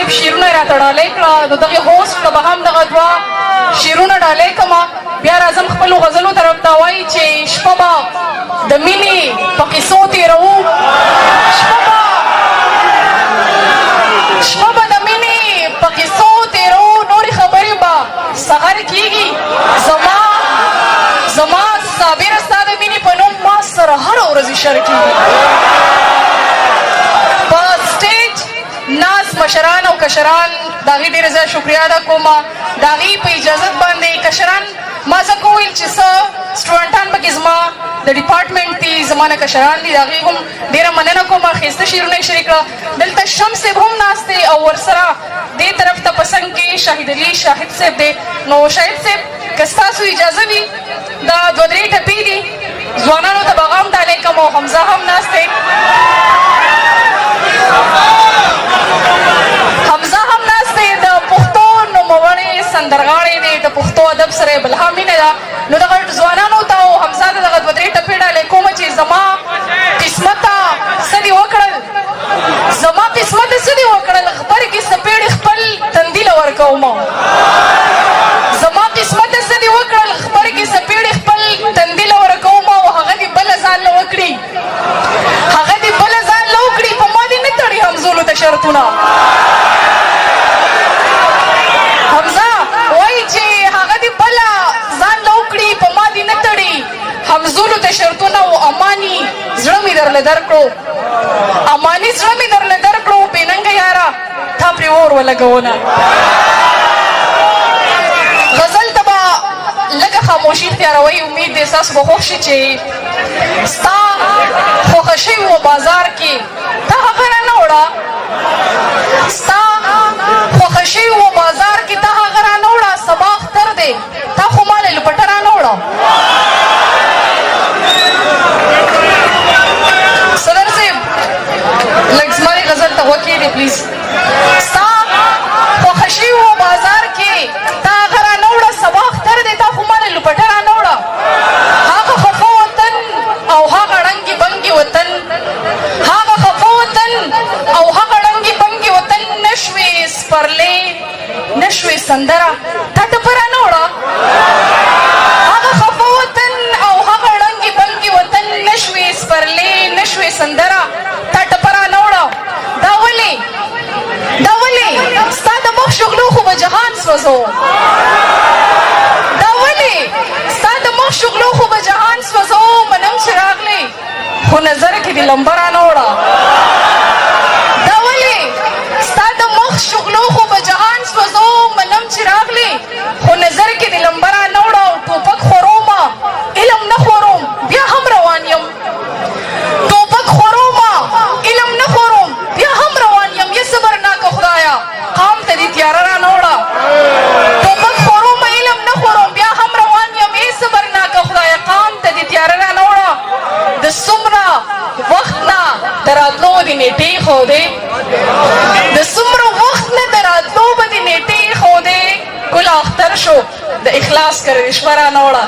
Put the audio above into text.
صاحب شیرونه راته ډالۍ کړه نو دغې هوسټ ته به هم دغه دوه شیرونه ډالۍ کړمه بیا راځم خپلو غزلو طرف ته وایي چې شپه به د مینې په قیسو تېروو شپه به د مینې په قیسو تېروو نورې خبرې به سحر کېږي زما صابره ستا د مینې په نوم ما سره هره ورځ اشر کېږي په سټیج ناز مشران او کشران د هغې ډېره زیات شکریه ادا کوم د هغې په اجازت باندې کشران ما ځکه وویل چې څه سټوډنټان پکې زما د ډپارټمنټ دي زما نه کشران دي د هغې هم ډېره مننه کوم ښایسته شعرونه یې شریک کړه دلته شمس صاحب هم ناست دی او ورسره دې طرف ته په څنګ کې شاهد علي شاهد صاحب دی نو شاهد صاحب که ستاسو اجازه وي دا دوه درې ټپې دي ځوانانو ته به غم ډالۍ کوم او حمزه هم ناست دی حمزه هم ناست دی د پښتو نوموړی سندرغاړی دی د پښتو ادب سره یې بلها مینه ده نو دغه ځوانانو ته او حمزه ته دغه دوه درې ټپې ډالۍ کوم چې زما قسمته څه دې وکړل زما قسمته څه دې وکړل غبر کې څپېړې خپل تندي له ورکوم زما قسمته څه دې وکړل غبر کې څپېړې خپل تندي له ورکوم او هغه دې بله ځان له وکړي هغه دې بله ځان له وکړي په ما دې نه تړي همزولو ته شرطونه حمزه وایي چې هغه دې بله ځان له وکړي په ما دې نه تړي همزولو ته شرطونه او اماني زړه مې درله درکړو اماني زړه مې درله درکړو بېننګه یاره تا پرې اور ولګونه غزل ته به لږه خاموشي اختیاروئ امید دی ستاسو به خوښ شي چې ستا خوښه شوي و بازار کې تا هغه رانه وړه ستا خوښه شوي و بازار کې تا هغه رانه وړه سبا اختر دی تا خو ما له لپټه رانه وړه صدر صاحب لږ زما دې غزل ته غوږ کښېږدئ پلیز ستا خوښه شوي و بازار کې تا هغه رانه وړه سبا اختر دی تا خو ما له لپټه رانه وړه هغه خفه وطن او هغه ړنګې بنګې وطن هغه خفه وطن او هغه ړنګې بنګې وطن نشوې سپرلې نشوې سندره تا ټپه رانه وړه هغه خفه وطن او هغه ړنګې بنګې وطن نشوې سپرلې نشوې سندره تا ټپه رانه وړه دا ولې ستا د مخ شغلو خو به جهان سوځو دا ولې ستا د مخ شغلو خو به جهان سوځو منم چې راغلی خو نظر کې دې لمبه رانه وړه دا ولې ستا د مخ شغلو خو به جهان سوځو منم چې راغلی خو نظر کې دې لمبه رانه وړه او ټوپک خورومه علم نه خوروم بیا هم روان یم ټوپک خورومه علم نه خوروم بیا هم روان یم یې صبرناکه خدایا قام ته دې تیاره رانه وړه ټوپک خورومه علم نه خوروم بیا هم روان یم یې صبرناکه خدایا قام ته دې تیاره رانه وړه د څومره وخت نه د راتلو دې نیټې ښودې د څومره وخت نه د راتلو به دې نیټې ښودې ګل اختر شو د اخلاص کرې شپه رانه وړه